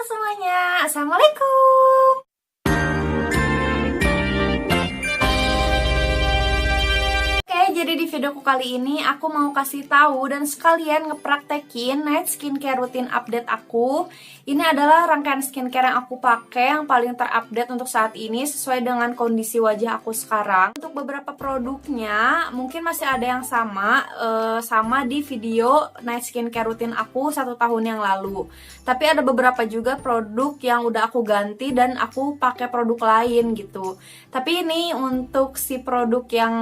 semuanya, Assalamualaikum. Jadi di videoku kali ini aku mau kasih tahu dan sekalian ngepraktekin night skincare rutin update aku. Ini adalah rangkaian skincare yang aku pakai yang paling terupdate untuk saat ini sesuai dengan kondisi wajah aku sekarang. Untuk beberapa produknya mungkin masih ada yang sama di video night skincare rutin aku 1 tahun yang lalu. Tapi ada beberapa juga produk yang udah aku ganti dan aku pakai produk lain gitu. Tapi ini untuk si produk yang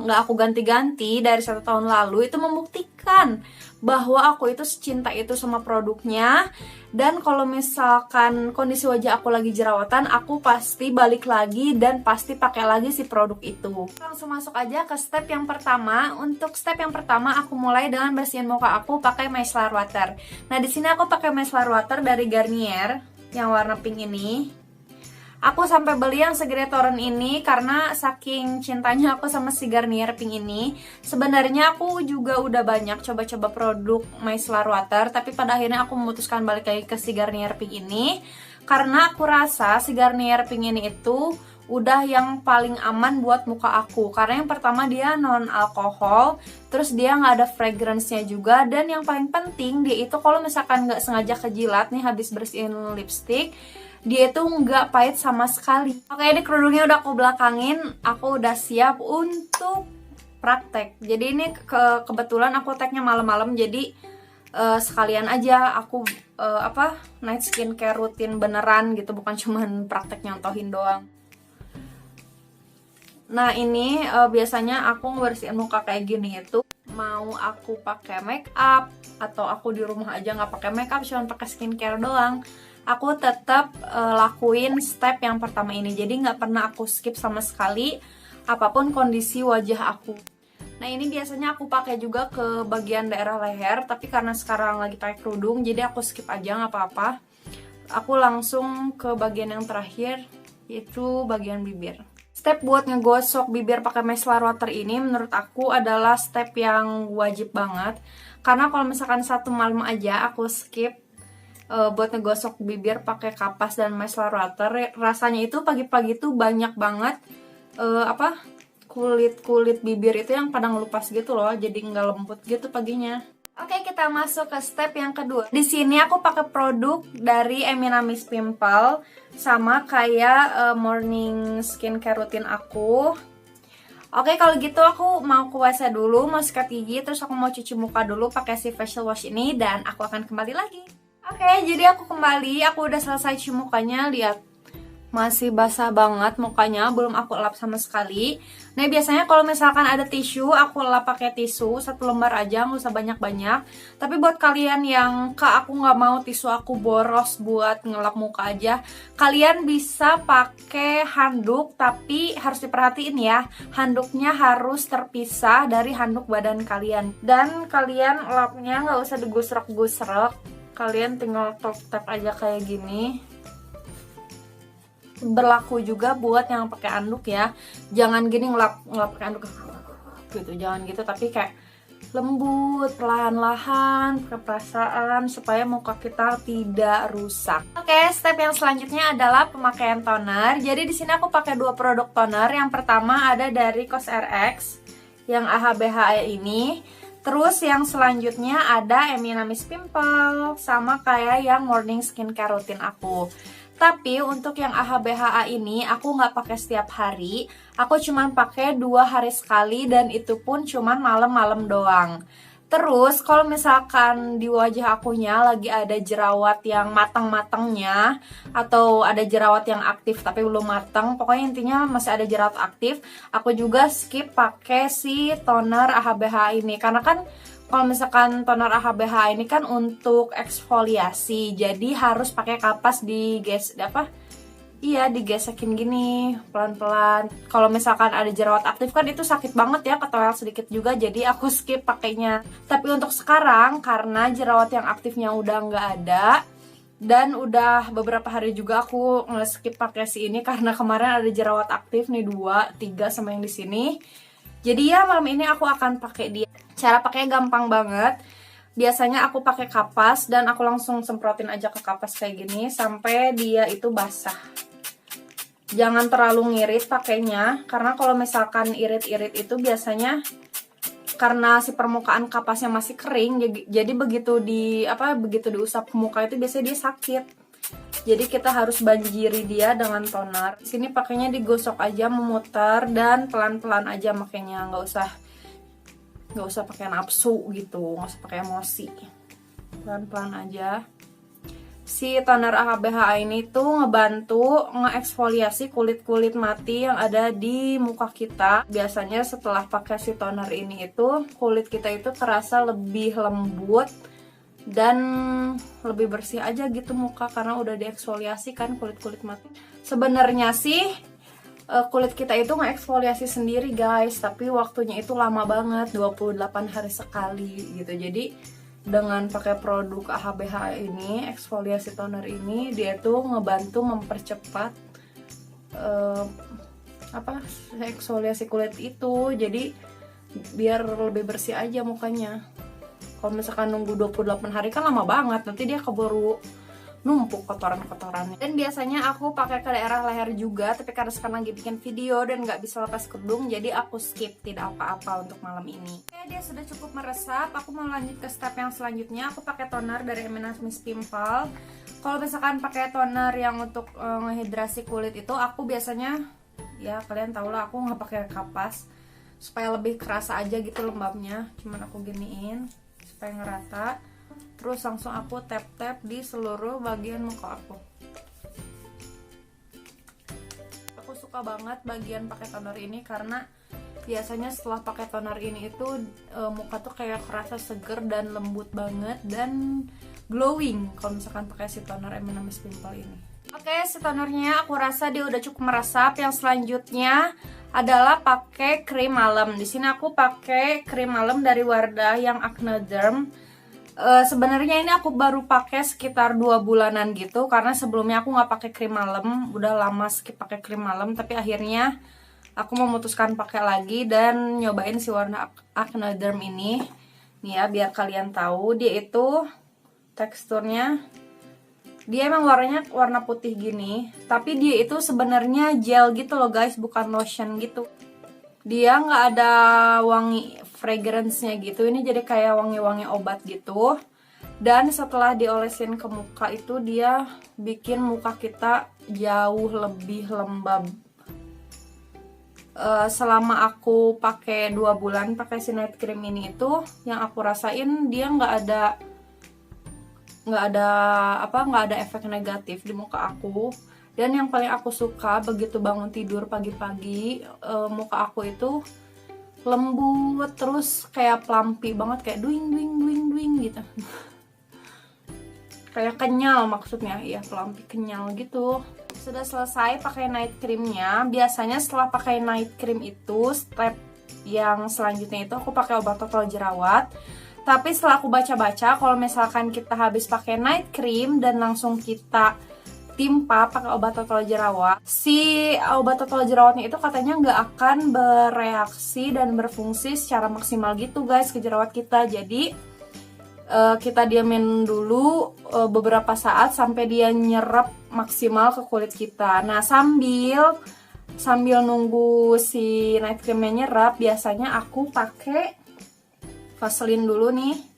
nggak aku ganti-ganti dari 1 tahun lalu itu membuktikan bahwa aku itu secinta itu sama produknya. Dan kalau misalkan kondisi wajah aku lagi jerawatan, aku pasti balik lagi dan pasti pakai lagi si produk itu. Langsung masuk aja ke step yang pertama. Untuk step yang pertama aku mulai dengan bersihin muka aku pakai micellar water. Nah di sini aku pakai micellar water dari Garnier yang warna pink ini. Aku sampai beli yang segede toren ini karena saking cintanya aku sama si Garnier pink ini. Sebenarnya aku juga udah banyak coba-coba produk micellar water, tapi pada akhirnya aku memutuskan balik lagi ke si Garnier pink ini karena aku rasa si Garnier pink ini itu udah yang paling aman buat muka aku. Karena yang pertama dia non alkohol, terus dia nggak ada fragrance-nya juga, dan yang paling penting dia itu kalau misalkan nggak sengaja kejilat nih habis bersihin lipstick, dia itu nggak pahit sama sekali. Oke, ini kerudungnya udah aku belakangin, aku udah siap untuk praktek. Jadi ini kebetulan aku tagnya malam-malam, jadi sekalian aja aku night skincare rutin beneran gitu, bukan cuman praktek nyontohin doang. Nah ini biasanya aku ngebersihin muka kayak gini itu mau aku pakai make up atau aku di rumah aja nggak pakai make up, cuma pakai skincare doang, aku tetap lakuin step yang pertama ini. Jadi nggak pernah aku skip sama sekali apapun kondisi wajah aku. Nah ini biasanya aku pakai juga ke bagian daerah leher, tapi karena sekarang lagi pakai kerudung jadi aku skip aja nggak apa-apa. Aku langsung ke bagian yang terakhir, yaitu bagian bibir. Step buat ngegosok bibir pakai micellar water ini menurut aku adalah step yang wajib banget. Karena kalau misalkan satu malam aja aku skip buat ngegosok bibir pakai kapas dan micellar water, rasanya itu pagi-pagi tuh banyak banget kulit bibir itu yang pada ngelupas gitu loh, jadi nggak lembut gitu paginya. Oke, kita masuk ke step yang kedua. Di sini aku pakai produk dari Eminamis Pimple, sama kayak morning skincare rutin aku. Oke, kalau gitu aku mau ke WC dulu, mau sikat gigi, terus aku mau cuci muka dulu pakai si facial wash ini, dan aku akan kembali lagi. Oke, jadi aku kembali, aku udah selesai cuci mukanya, lihat. Masih basah banget mukanya, belum aku lap sama sekali. Nah biasanya kalau misalkan ada tisu, aku lap pakai tisu 1 lembar aja, nggak usah banyak-banyak. Tapi buat kalian yang aku nggak mau tisu aku boros buat ngelap muka aja, kalian bisa pakai handuk, tapi harus diperhatiin ya, handuknya harus terpisah dari handuk badan kalian. Dan kalian lapnya nggak usah digusrek-gusrek, kalian tinggal tap-tap aja kayak gini. Berlaku juga buat yang pakai anduk ya, jangan gini ngelap pakai anduk gitu, jangan gitu, tapi kayak lembut, perlahan-lahan, pakai perasaan supaya muka kita tidak rusak. Oke, step yang selanjutnya adalah pemakaian toner. Jadi di sini aku pakai 2 produk toner. Yang pertama ada dari COSRX yang AHBHA ini. Terus yang selanjutnya ada Eminamis Pimple, sama kayak yang morning skincare rutin aku. Tapi untuk yang AHBHA ini aku nggak pakai setiap hari, aku cuman pakai 2 hari sekali, dan itu pun cuman malam-malam doang. Terus kalau misalkan di wajah akunya lagi ada jerawat yang matang-matangnya, atau ada jerawat yang aktif tapi belum matang, pokoknya intinya masih ada jerawat aktif, aku juga skip pakai si toner AHBHA ini. Karena kan kalau misalkan toner AHBHA ini kan untuk eksfoliasi, jadi harus pakai kapas digesekin gini pelan-pelan. Kalau misalkan ada jerawat aktif kan itu sakit banget ya, ketolel sedikit juga, jadi aku skip pakainya. Tapi untuk sekarang karena jerawat yang aktifnya udah nggak ada, dan udah beberapa hari juga aku nge-skip pakai si ini karena kemarin ada jerawat aktif nih 2, 3 sama yang di sini. Jadi ya malam ini aku akan pakai dia. Cara pakainya gampang banget. Biasanya aku pakai kapas dan aku langsung semprotin aja ke kapas kayak gini sampai dia itu basah. Jangan terlalu ngirit pakainya, karena kalau misalkan irit-irit itu biasanya karena si permukaan kapasnya masih kering, jadi begitu diusap ke muka itu biasanya dia sakit. Jadi kita harus banjiri dia dengan toner. Di sini pakainya digosok aja, memutar dan pelan-pelan aja makanya, nggak usah pakai nafsu gitu, nggak usah pakai emosi. Pelan-pelan aja. Si toner AHBH ini tuh ngebantu ngeeksfoliasi kulit-kulit mati yang ada di muka kita. Biasanya setelah pakai si toner ini itu kulit kita itu terasa lebih lembut dan lebih bersih aja gitu muka karena udah dieksfoliasi kan kulit-kulit mati. Sebenarnya sih kulit kita itu ngeeksfoliasi sendiri guys, tapi waktunya itu lama banget, 28 hari sekali gitu. Jadi dengan pakai produk AHBH ini, eksfoliasi toner ini, dia tuh ngebantu mempercepat eksfoliasi kulit itu. Jadi biar lebih bersih aja mukanya. Kalau misalkan nunggu 28 hari kan lama banget, nanti dia keburu numpuk kotoran-kotorannya. Dan biasanya aku pakai ke daerah leher juga, tapi karena sekarang lagi bikin video dan nggak bisa lepas kerudung, jadi aku skip, tidak apa-apa untuk malam ini. Oke, dia sudah cukup meresap. Aku mau lanjut ke step yang selanjutnya. Aku pakai toner dari Emina Miss Pimple. Kalau misalkan pakai toner yang untuk ngehidrasi kulit itu, aku biasanya, ya kalian tau lah, aku nggak pakai kapas supaya lebih kerasa aja gitu lembabnya. Cuman aku giniin supaya ngerata, terus langsung aku tap-tap di seluruh bagian muka aku. Aku suka banget bagian pakai toner ini karena biasanya setelah pakai toner ini itu muka tuh kayak kerasa seger dan lembut banget dan glowing kalau misalkan pakai si toner Emina Miss Pimple ini. Oke, si tonernya aku rasa dia udah cukup meresap. Yang selanjutnya adalah pakai krim malam. Di sini aku pakai krim malam dari Wardah yang Acne Derm. Sebenarnya ini aku baru pakai sekitar 2 bulanan gitu, karena sebelumnya aku nggak pakai krim malam, udah lama skip pakai krim malam. Tapi akhirnya aku memutuskan pakai lagi dan nyobain si warna Acne Derm ini. Nih ya, biar kalian tahu dia itu teksturnya, dia emang warnanya warna putih gini, tapi dia itu sebenarnya gel gitu loh guys, bukan lotion gitu. Dia nggak ada wangi fragrance-nya gitu, ini jadi kayak wangi-wangi obat gitu. Dan setelah diolesin ke muka itu dia bikin muka kita jauh lebih lembab. Selama aku pakai 2 bulan pakai si night cream ini itu, yang aku rasain dia nggak ada efek negatif di muka aku. Dan yang paling aku suka, begitu bangun tidur pagi-pagi, muka aku itu lembut, terus kayak plumpy banget, kayak duing gitu. Kayak kenyal maksudnya, ya plumpy kenyal gitu. Sudah selesai pakai night creamnya. Biasanya setelah pakai night cream itu, step yang selanjutnya itu aku pakai obat total jerawat. Tapi setelah aku baca-baca, kalau misalkan kita habis pakai night cream dan langsung kita timpa pakai obat total jerawat, si obat total jerawatnya itu katanya nggak akan bereaksi dan berfungsi secara maksimal gitu guys ke jerawat kita. Jadi kita diamin dulu beberapa saat sampai dia nyerap maksimal ke kulit kita. Nah, sambil nunggu si night creamnya nyerap, biasanya aku pakai Vaseline dulu nih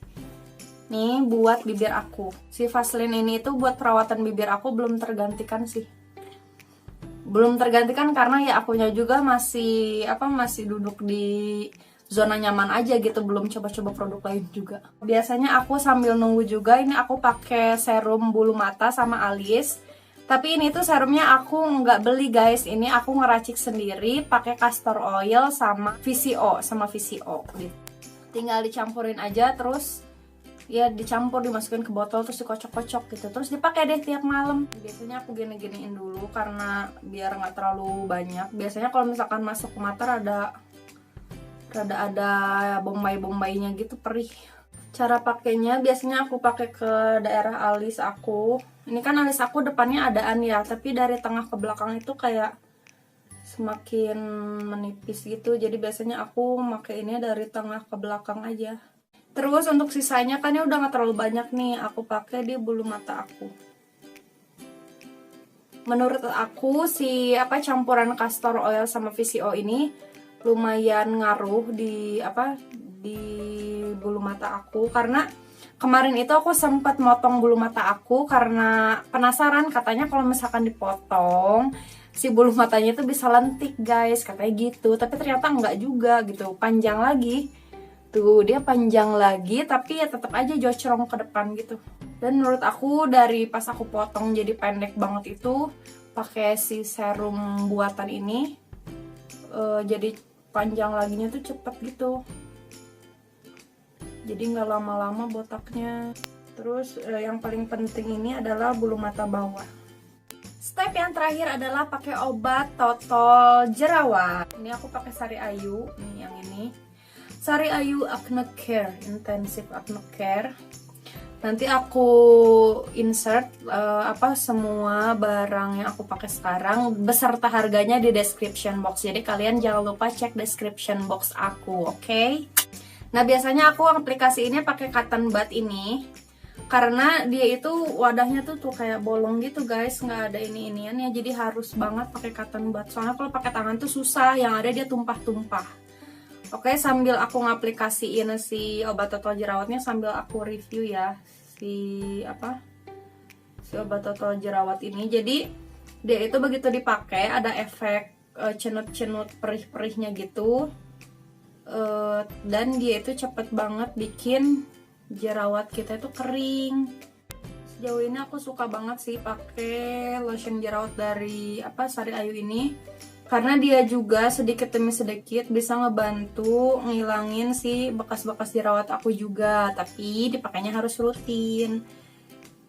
buat bibir aku. Si Vaseline ini tuh buat perawatan bibir aku belum tergantikan sih. Belum tergantikan karena ya akunya juga masih duduk di zona nyaman aja gitu, belum coba-coba produk lain juga. Biasanya aku sambil nunggu juga, ini aku pakai serum bulu mata sama alis. Tapi ini tuh serumnya aku nggak beli guys, ini aku ngeracik sendiri pakai castor oil sama VCO gitu. Tinggal dicampurin aja, terus ya dicampur, dimasukin ke botol, terus dikocok-kocok gitu, terus dipakai deh tiap malam. Biasanya aku gini-giniin dulu karena biar nggak terlalu banyak. Biasanya kalau misalkan masuk ke mata rada ada bombay-bombaynya gitu, perih. Cara pakainya biasanya aku pakai ke daerah alis aku. Ini kan alis aku depannya adaan ya, tapi dari tengah ke belakang itu kayak semakin menipis gitu. Jadi biasanya aku pakai ini dari tengah ke belakang aja. Terus untuk sisanya kan ya udah gak terlalu banyak nih, aku pakai di bulu mata aku. Menurut aku si campuran castor oil sama VCO ini lumayan ngaruh di bulu mata aku, karena kemarin itu aku sempat motong bulu mata aku karena penasaran, katanya kalau misalkan dipotong si bulu matanya itu bisa lentik guys, katanya gitu. Tapi ternyata enggak juga gitu, panjang lagi. Tuh dia panjang lagi tapi ya tetap aja jocrong ke depan gitu. Dan menurut aku dari pas aku potong jadi pendek banget itu, pakai si serum buatan ini jadi panjang laginya tuh cepet gitu. Jadi nggak lama-lama botaknya. Terus yang paling penting ini adalah bulu mata bawah. Step yang terakhir adalah pakai obat totol jerawat. Ini aku pakai Sari Ayu, nih yang ini. Sari Ayu Acne Care, Intensive Acne Care. Nanti aku insert semua barang yang aku pakai sekarang beserta harganya di description box. Jadi kalian jangan lupa cek description box aku, oke? Nah, biasanya aku aplikasiinnya pakai cotton bud ini karena dia itu wadahnya tuh kayak bolong gitu guys, nggak ada ini-iniannya. Jadi harus banget pakai cotton bud. Soalnya kalau pakai tangan tuh susah, yang ada dia tumpah-tumpah. Oke, sambil aku ngaplikasiin si obat total jerawatnya, sambil aku review ya si obat total jerawat ini. Jadi dia itu begitu dipakai ada efek cenut-cenut perih-perihnya gitu, dan dia itu cepet banget bikin jerawat kita itu kering. Sejauh ini aku suka banget sih pakai lotion jerawat dari Sari Ayu ini, karena dia juga sedikit demi sedikit bisa ngebantu ngilangin si bekas-bekas jerawat aku juga, tapi dipakainya harus rutin.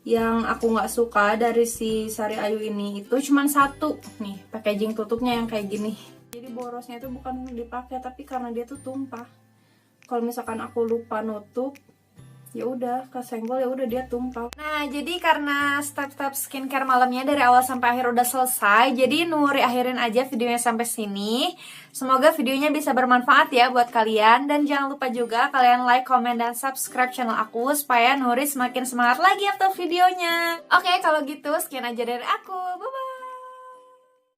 Yang aku nggak suka dari si Sari Ayu ini itu cuman satu nih, packaging tutupnya yang kayak gini. Jadi borosnya itu bukan dipakai, tapi karena dia tuh tumpah. Kalau misalkan aku lupa nutup, ya udah kesenggol, ya udah dia tumpah. Nah, jadi karena step-step skincare malamnya dari awal sampai akhir udah selesai, jadi Nuri akhirin aja videonya sampai sini. Semoga videonya bisa bermanfaat ya buat kalian, dan jangan lupa juga kalian like, comment, dan subscribe channel aku supaya Nuri semakin semangat lagi upload videonya. Oke, kalau gitu sekian aja dari aku. Bye bye.